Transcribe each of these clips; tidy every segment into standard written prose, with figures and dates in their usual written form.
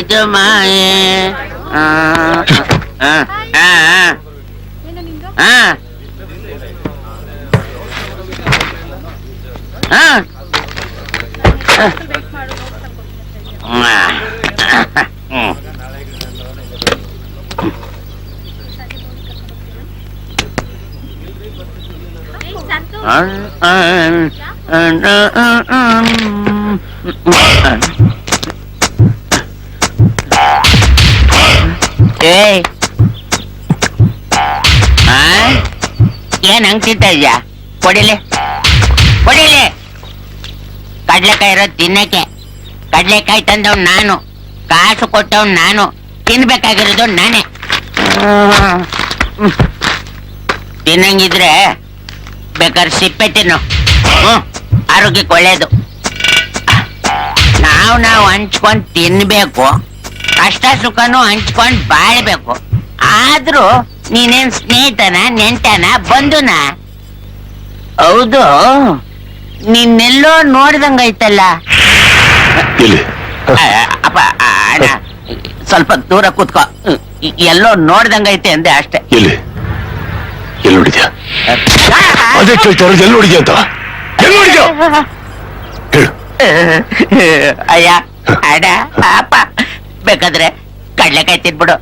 ಇದು ಮಾಯೆ ಏನ್ ಹಂಗ್ ತಿಂತ ಇದ್ಯಾ? ಕೊಡಿಲಿ ಕೊಡಿಲಿ. ಕಡ್ಲೆಕಾಯಿ ಇರೋದು ತಿನ್ನಕ್ಕೆ. ಕಡ್ಲೆಕಾಯಿ ತಂದವ್ ನಾನು, ಕಾಸು ಕೊಟ್ಟವ್ ನಾನು, ತಿನ್ಬೇಕಾಗಿರೋದು ನಾನೇ. ತಿನ್ನಂಗಿದ್ರೆ ಬೇಕಾದ್ರೆ ಸಿಪ್ಪೆ ತಿನ್ನು, ಆರೋಗ್ಯಕ್ಕೆ ಒಳ್ಳೇದು. ನಾವು ಹಂಚ್ಕೊಂಡ್ ತಿನ್ಬೇಕು, ಕಷ್ಟ ಸುಖನೂ ಹಂಚ್ಕೊಂಡ್ ಬಾಳ್ಬೇಕು. ಆದ್ರೂ ನೀನೇನ್ ಸ್ನೇಹಿತನ, ನೆಂಟನ, ಬಂಧುನ? ಹೌದು, ನಿನ್ನೆಲ್ಲೋ ನೋಡ್ದಂಗೈತಲ್ಲ. ಅಪ್ಪ ಅಣ್ಣ, ಸ್ವಲ್ಪ ದೂರ ಕೂತ್ಕೋ. ಎಲ್ಲೋ ನೋಡ್ದಂಗೈತೆ ಅಂದೆ ಅಷ್ಟೇ. ಎಲ್ಲಿ ನೋಡಿದ್ಯಾ? ಅದೇ ಕೇಳ್ತಾರ, ಎಲ್ಲಿ ನೋಡಿದ್ಯಾ ಅಂತ. ಎಲ್ಲಿ ನೋಡಿದ್ಯಾ? ಅಯ್ಯ ಅಡ ಅಪ್ಪ, ಬೇಕಾದ್ರೆ ಕಡ್ಲೆಕಾಯಿ ತಿನ್ಬಿಡು,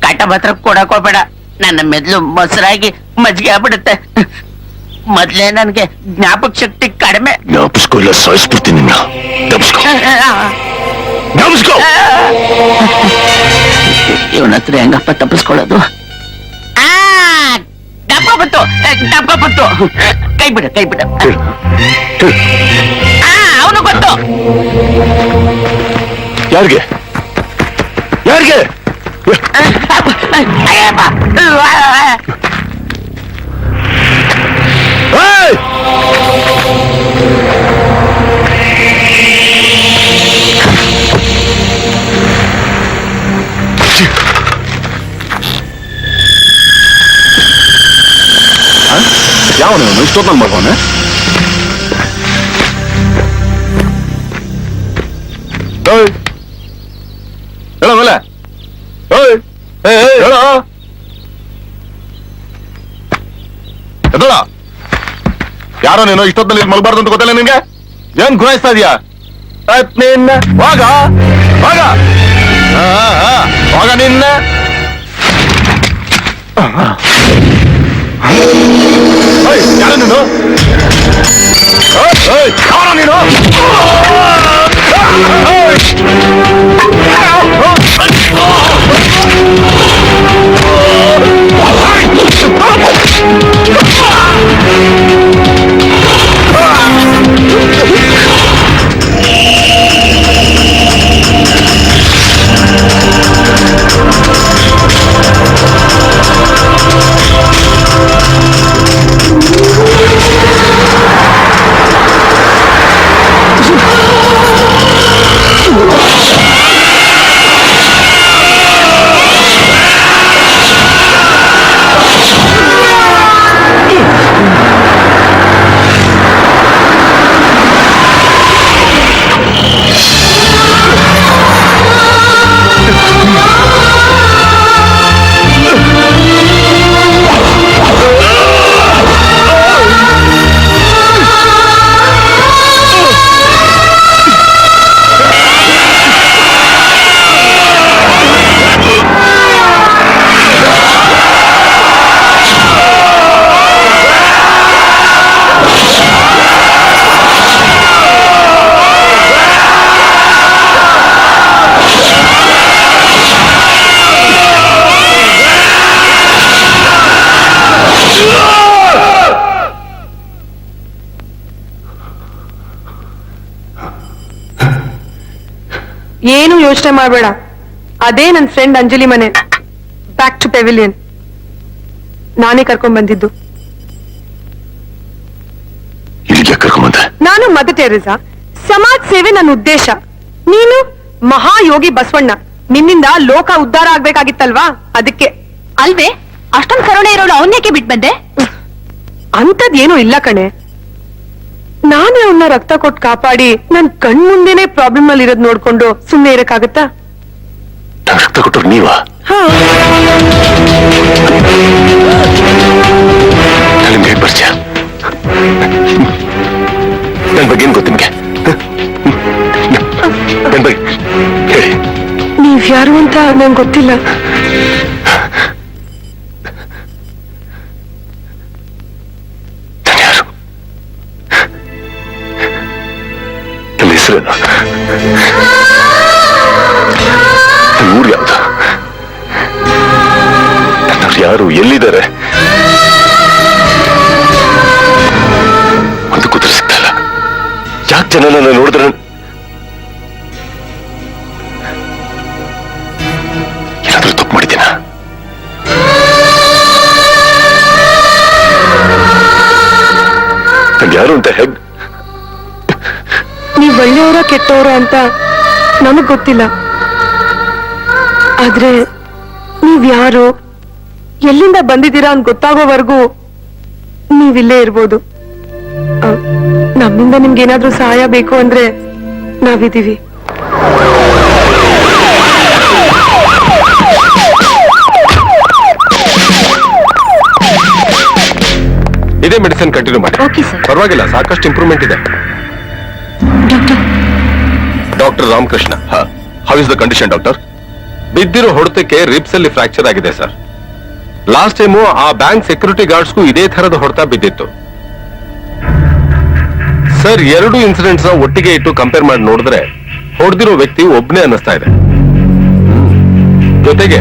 ಕಾಟ ಮಾತ್ರ ಕೊಡಕ್ ಹೋಗ್ಬೇಡ. ನನ್ನ ಮೆದ್ಲು ಮೊಸರಾಗಿ ಮಜ್ಜಿಗೆ ಆಗ್ಬಿಡುತ್ತೆ. ಮೊದ್ಲೇ ನನ್ಗೆ ಜ್ಞಾಪಕ ಶಕ್ತಿ ಕಡಿಮೆ. ಜ್ಞಾಪಿಸ್ಕೊ, ಇಲ್ಲ ಸಾಯಿಸ್ಬಿಡ್ತೀನಿ ನಿನ್ನ. ಇವನ ಹತ್ರ ಹೆಂಗಪ್ಪ ತಪ್ಪಿಸ್ಕೊಳ್ಳೋದು? ದಪ್ಪ ಬಂತು. ಕೈ ಬಿಡ. ಅವನು ಗೊತ್ತು. ಯಾರಿಗೆ? ಯಾವನು ಇಷ್ಟೊತ್ತಲ್ಲಿ ಮಾಡ್ಬೋನೆ? ಹೇಳೋ ಮೇಲೆ ಹೇಳೋ. ಎದಳ ಯಾರೋ ನೀನು ಇಷ್ಟೊತ್ತಲ್ಲಿ ಮಲ್ಬಾರ್ದು ಅಂತ ಗೊತ್ತಿಲ್ಲ ನಿನ್ಗೆ? ಏನ್ ಗುರಾಯಿಸ್ತಾ ಇದೀಯಾ? ನಿನ್ನ ವಾಗ ನಿನ್ನ ಯಾರು ನೀನು? ಯಾರೋ ನೀನು? ಏನು ಯೋಚನೆ ಮಾಡಬೇಡ, ಅದೇ ನನ್ನ ಫ್ರೆಂಡ್ ಅಂಜಲಿ ಮನೆ, ಬ್ಯಾಕ್ ಟು ಪೆವಿಲಿಯನ್. ನಾನೇ ಕರ್ಕೊಂಡ್ ಬಂದಿದ್ದು. ನಾನು ಮದರ್ ಟೆರೇಸಾ, ಸಮಾಜ ಸೇವೆ ನನ್ನ ಉದ್ದೇಶ. ನೀನು ಮಹಾಯೋಗಿ ಬಸವಣ್ಣ, ನಿನ್ನಿಂದ ಲೋಕ ಉದ್ಧಾರ ಆಗ್ಬೇಕಾಗಿತ್ತಲ್ವಾ, ಅದಕ್ಕೆ. ಅಲ್ವೇ, ಅಷ್ಟೊಂದು ಕರುಣೆ ಇರೋಳು ಅವನ್ನೇಕೆ ಬಿಟ್ ಬಂದೆ? ಅಂತದ್ದೇನೂ ಇಲ್ಲ ಕಣೆ. ನಾನೇ ಅವನ್ನ ರಕ್ತ ಕೊಟ್ಟು ಕಾಪಾಡಿ ನನ್ ಕಣ್ ಮುಂದೆನೆ ಪ್ರಾಬ್ಲಮ್ ಅಲ್ಲಿ ಇರೋದ್ ನೋಡ್ಕೊಂಡು ಸುಮ್ನೆ ಇರಕ್ಕಾಗತ್ತಾ? ನಂಗೆ ರಕ್ತ ಕೊಟ್ಟರು ನೀವಾ? ನಿಮ್ಗೆ ಹೇಗೆ ಪರಿಚಯ? ನನ್ ಬಗ್ಗೆ ಏನ್ ಗೊತ್ತು ನಿಮ್ಗೆ? ನನ್ ಬಗ್ಗೆ ಹೇಳಿ. ನೀವ್ ಯಾರು ಅಂತ ನಂಗೆ ಗೊತ್ತಿಲ್ಲ. ನಾನು ಯಾರು? ನನ್ನ ಹೆಸರೇನು? ನನ್ನ ಊರು ಯಾವುದು? ನನ್ನವ್ರು ಯಾರು? ಎಲ್ಲಿದ್ದಾರೆ? ಒಂದು ಕೂತ್ರ ಸಿಗ್ತಲ್ಲ. ಯಾಕೆ ಜನ ನನ್ನ ನೋಡಿದ್ರೆ ಏನಾದ್ರೂ ತಪ್ಪು ಮಾಡಿದ್ದೀನ? ನಂಗೆ ಯಾರು ಅಂತ ಹೇಗ್? ನೀವ್ ಒಳ್ಳೆಯವರ ಕೆಟ್ಟವರ ಅಂತ ನಮಗ್ ಗೊತ್ತಿಲ್ಲ. ಆದ್ರೆ ನೀವ್ ಯಾರು, ಎಲ್ಲಿಂದ ಬಂದಿದ್ದೀರಾ ಅಂತ ಗೊತ್ತಾಗೋವರೆಗೂ ನೀವಿಲ್ಲೇ ಇರ್ಬೋದು. ನಮ್ಮಿಂದ ನಿಮ್ಗೆ ಏನಾದ್ರೂ ಸಹಾಯ ಬೇಕು ಅಂದ್ರೆ ನಾವಿದೀವಿ. ಇದೇ ಮೆಡಿಸಿನ್ ಕಂಟಿನ್ಯೂ ಮಾಡಿ. Okay sir. ಪರವಾಗಿಲ್ಲ, ಸಾಕಷ್ಟು ಇಂಪ್ರೂವ್ಮೆಂಟ್ ಇದೆ. Doctor Ramakrishna. How is the condition doctor? ಬಿದ್ದಿರೋ ಹೊಡೆತಕ್ಕೆ ರಿಬ್ಸ್ ಅಲ್ಲಿ ಫ್ರಾಕ್ಚರ್ ಆಗಿದೆ ಸರ್. ಲಾಸ್ಟ್ ಟೈಮು ಆ ಬ್ಯಾಂಕ್ ಸೆಕ್ಯೂರಿಟಿ ಗಾರ್ಡ್ಸ್ಗೂ ಇದೇ ತರದ ಹೊಡೆತ ಬಿದ್ದಿತ್ತು ಸರ್. ಎರಡು ಇನ್ಸಿಡೆಂಟ್ಸ್ ಒಟ್ಟಿಗೆ ಇಟ್ಟು ಕಂಪೇರ್ ಮಾಡಿ ನೋಡಿದ್ರೆ ಹೊಡೆದಿರೋ ವ್ಯಕ್ತಿ ಒಬ್ನೇ ಅನ್ನಿಸ್ತಾ ಇದೆ. ಜೊತೆಗೆ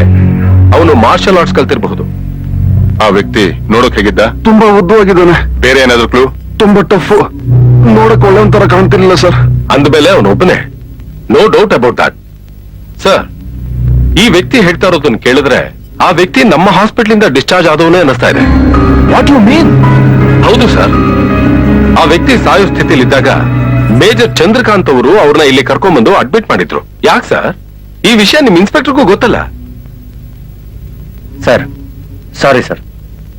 ಅವನು ಮಾರ್ಷಲ್ ಆರ್ಟ್ಸ್ ಕಲ್ತಿರಬಹುದು. ಆ ವ್ಯಕ್ತಿ ನೋಡಕ್ ಹೇಗಿದ್ದ? ತುಂಬಾ ಉದ್ದವಾಗಿದ್ದಾನೆ. ಬೇರೆ ಏನಾದ್ರು ಕ್ಲೂ? ತುಂಬಾ ಟಫ್, ನೋಡಕ್ ಒಳ್ಳೆ ಒಂಥರ ಕಾಣ್ತಿರ್ಲಿಲ್ಲ ಸರ್. ಅಂದಮೇಲೆ ಅವನೊಬ್ಬನೇ, no doubt about that. Sir, ಈ ವ್ಯಕ್ತಿ ಹೇಳ್ತಾ ಇರೋದನ್ನ ಕೇಳಿದ್ರೆ ಆ ವ್ಯಕ್ತಿ ನಮ್ಮ ಹಾಸ್ಪಿಟಲ್ ಇಂದ ಡಿಸ್ಚಾರ್ಜ್ ಆದವನೇ ಅನ್ನಿಸ್ತಾ ಇದೆ. What you mean? ಹೌದು ಸರ್. ಆ ವ್ಯಕ್ತಿ ಸಾಯೋ ಸ್ಥಿತಿಲಿದ್ದಾಗ ಮೇಜರ್ ಚಂದ್ರಕಾಂತ್ ಅವರು ಅವ್ರನ್ನ ಇಲ್ಲಿ ಕರ್ಕೊಂಡ್ಬಂದು ಅಡ್ಮಿಟ್ ಮಾಡಿದ್ರು. ಯಾಕೆ ಸರ್? ಈ ವಿಷಯ ನಿಮ್ ಇನ್ಸ್ಪೆಕ್ಟರ್ಗೂ ಗೊತ್ತಲ್ಲ. ಸರ್ ಸಾರಿ ಸರ್,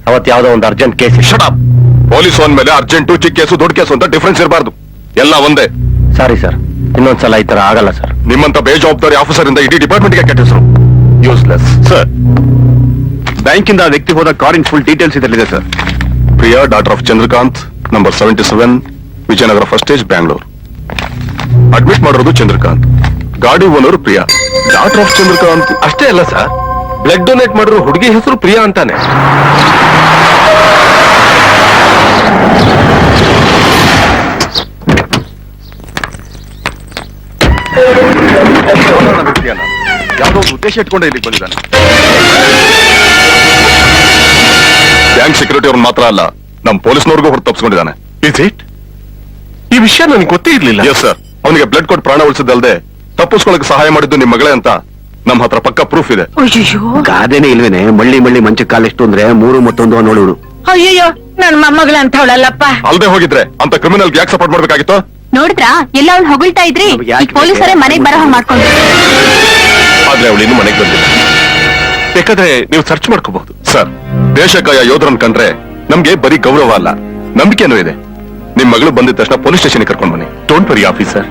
ಅವತ್ ಯಾವ್ದೋ ಒಂದು urgent case. Shut up. Police ಒಂದ್ ಮೇಲೆ ಅರ್ಜೆಂಟು, ಚಿಕ್ಕ ಕೇಸು, ದೊಡ್ಡ ಕೇಸು ಅಂತ ಡಿಫರೆನ್ಸ್ ಇರಬಾರ್ದು. ಎಲ್ಲ ಒಂದೇ. ಸಾರಿ ಸರ್, ಇನ್ನೊಂದ್ಸಲ ಈ ತರ ಆಗಲ್ಲ ಸರ್. ನಿಮ್ಮಂತ ಬೇಜವಾಬ್ದಾರಿ ಆಫೀಸರ್ ಇಂದ ಇಡೀ ಡಿಪಾರ್ಟ್ಮೆಂಟ್ಗೆ ಕೆಟ್ಟ ಹೆಸರು. ಯೂಸ್ಲೆಸ್. ಸರ್, ಬ್ಯಾಂಕಿಂದ ಆ ವ್ಯಕ್ತಿ ಹೋದ ಕಾರಿನ ಫುಲ್ ಡೀಟೇಲ್ಸ್ ಇದರಲ್ಲಿದೆ sir. Priya, daughter of Chandrakant, number 77, Vijayanagara first stage, Bangalore. Admit ಮಾಡಿರೋದು ಚಂದ್ರಕಾಂತ್. ಗಾಡಿ owner Priya, daughter of Chandrakant. ಅಷ್ಟೇ ಅಲ್ಲ ಸರ್, ಬ್ಲಡ್ ಡೊನೇಟ್ ಮಾಡಿರೋ ಹುಡುಗಿ ಹೆಸರು ಪ್ರಿಯಾ ಅಂತಾನೆ. ಯಾವ್ದೋ ಉದ್ದೇಶ ಇಟ್ಕೊಂಡೆ ಇಲ್ಲಿಗೆ ಬಂದಿದ್ದಾನೆ. ಬ್ಯಾಂಕ್ ಸೆಕ್ಯೂರಿಟಿ ಅವ್ರನ್ನ ಮಾತ್ರ ಅಲ್ಲ, ನಮ್ ಪೊಲೀಸ್ನವ್ರಿಗೂ ಹೊರತು ತಪ್ಪಿಸ್ಕೊಂಡಿದ್ದಾನೆ. Is it? ಈ ವಿಷಯ ನನಗೆ ಗೊತ್ತೇ ಇರ್ಲಿಲ್ಲ. ಎಸ್ ಸರ್, ಅವನಿಗೆ ಬ್ಲಡ್ ಕೊಟ್ಟು ಪ್ರಾಣ ಉಳಿಸಿದ್ದಲ್ದೆ ತಪ್ಪಿಸ್ಕೊಳಕ್ಕೆ ಸಹಾಯ ಮಾಡಿದ್ದು ನಿಮ್ ಮಗಳೇ ಅಂತ ನಮ್ಮ ಹತ್ರ ಪಕ್ಕ ಪ್ರೂಫ್ ಇದೆ. ಗಾದೆನೇ ಇಲ್ವೇನೆ, ಮಳ್ಳಿ ಮಳ್ಳಿ ಮಂಚ ಕಾಲೆಷ್ಟು ಅಂದ್ರೆ 3 ಮತ್ತೊಂದು ನೋಡು. ಅಯ್ಯಯ್ಯೋ, ನನ್ ಮೊಮ್ಮಗಳು ಅಂತ ಅವಳಲ್ಲಪ್ಪ. ಅಲ್ದೇ ಹೋಗಿದ್ರೆ ಅಂತ ಕ್ರಿಮಿನಲ್ ಯಾಕೆ ಸಪೋರ್ಟ್ ಮಾಡ್ಬೇಕಾಗಿತ್ತು? ನೋಡಿದ್ರಾ, ಎಲ್ಲ ಅವ್ನು ಹೊಗಳ್ತಾ ಇದ್ರಿ, ಪೊಲೀಸರೇ ಮನೆಗ್ ಬರೋ ಹಾಗೆ ಮಾಡ್ಕೊಂಡ್ರು. ಆದ್ರೆ ಅವಳು ಇನ್ನು ಮನೆಗೆ ಬಂದಿಲ್ಲ. ಬೇಕಾದ್ರೆ ನೀವು ಸರ್ಚ್ ಮಾಡ್ಕೋಬಹುದು. ಸರ್, ದೇಶಕಾಯ ಯೋಧರನ್ನ ಕಂಡ್ರೆ ನಮ್ಗೆ ಬರೀ ಗೌರವ ಅಲ್ಲ, ನಂಬಿಕೆನೂ ಇದೆ. ನಿಮ್ ಮಗಳು ಬಂದಿದ ತಕ್ಷಣ ಪೊಲೀಸ್ ಸ್ಟೇಷನ್ ಕರ್ಕೊಂಡು ಬನ್ನಿ. Don't worry officer.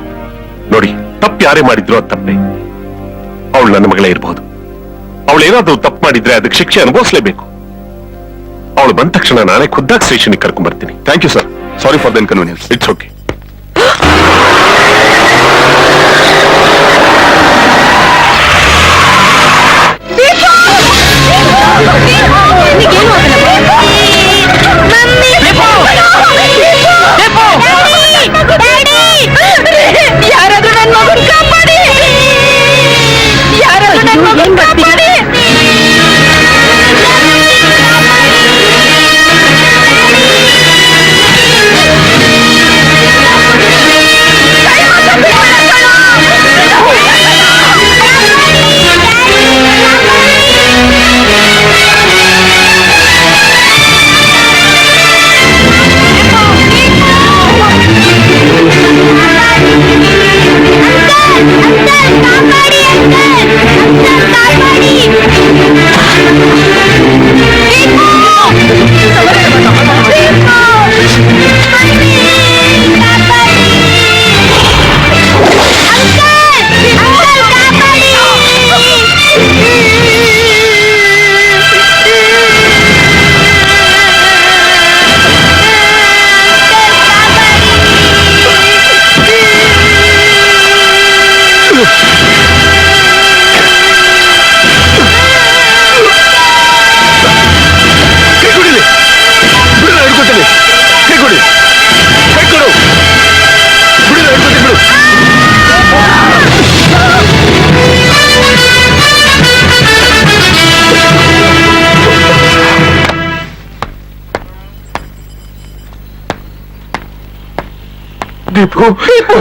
ನೋಡಿ, ತಪ್ಪು ಯಾರೇ ಮಾಡಿದ್ರು ಅದು ತಪ್ಪೇ. ಅವಳು ನನ್ನ ಮಗಳೇ ಇರಬಹುದು. ಅವಳು ಏನಾದ್ರೂ ತಪ್ಪು ಮಾಡಿದ್ರೆ ಅದಕ್ಕೆ ಶಿಕ್ಷೆ ಅನುಭವಿಸಲೇಬೇಕು. ಅವಳು ಬಂದ ತಕ್ಷಣ ನಾನೇ ಖುದ್ದಾಗಿ ಸ್ಟೇಷನ್ ಕರ್ಕೊಂಡ್ ಬರ್ತೀನಿ. Thank you sir. Sorry for the inconvenience. It's okay. ಯಾರಾದ್ರೂ ನನ್ ಮಗನ್ ಕಾಪಾಡಿ, ಯಾರಾದ್ರೂ ನನ್ ಮಗನ್ ಕಾಪಾಡಿ. ದೀಪು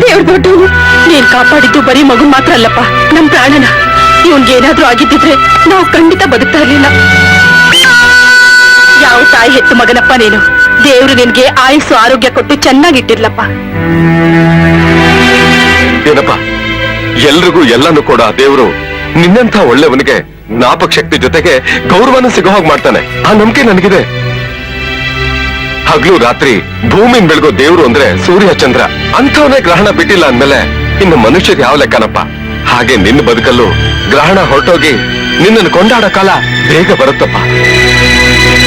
ದೇವ್ರ ದೊಡ್ಡ ನೀನ್ ಕಾಪಾಡಿದ್ದು ಬರೀ ಮಗು ಮಾತ್ರ ಅಲ್ಲಪ್ಪ ನಮ್ ಪ್ರಾಣನ ಇವನ್ಗೇನಾದ್ರೂ ಆಗಿದ್ದಿದ್ರೆ ನಾವು ಖಂಡಿತ ಬದುಕ್ತಾ ಇರ್ಲಿಲ್ಲ ಯಾವ ತಾಯಿ ಹೆತ್ತು ಮಗನಪ್ಪ ನೀನು ದೇವ್ರು ನಿನ್ಗೆ ಆಯುಸ್ಸು ಆರೋಗ್ಯ ಕೊಟ್ಟು ಚೆನ್ನಾಗಿಟ್ಟಿರ್ಲಪ್ಪ ಏನಪ್ಪ ಎಲ್ರಿಗೂ ಎಲ್ಲಾನು ಕೂಡ ದೇವ್ರು ನಿನ್ನಂಥ ಒಳ್ಳೆಯವನಿಗೆ ಜ್ಞಾಪಕ ಶಕ್ತಿ ಜೊತೆಗೆ ಗೌರವನ ಸಿಗೋ ಹಾಗೆ ಮಾಡ್ತಾನೆ ಆ ನಂಬಿಕೆ ನನಗಿದೆ ಹಗ್ಲು ರಾತ್ರಿ ಭೂಮಿನ್ ಬೆಳಗೋ ದೇವ್ರು ಅಂದ್ರೆ ಸೂರ್ಯ ಚಂದ್ರ ಅಂಥವನೇ ಗ್ರಹಣ ಬಿಟ್ಟಿಲ್ಲ ಅಂದ್ಮೇಲೆ ಇನ್ನು ಮನುಷ್ಯರು ಯಾವ ಲೆಕ್ಕನಪ್ಪ ಹಾಗೆ ನಿನ್ನ ಬದುಕಲ್ಲೂ ಗ್ರಹಣ ಹೊರಟೋಗಿ ನಿನ್ನನ್ನು ಕೊಂಡಾಡೋ ಕಾಲ ಬೇಗ ಬರುತ್ತಪ್ಪ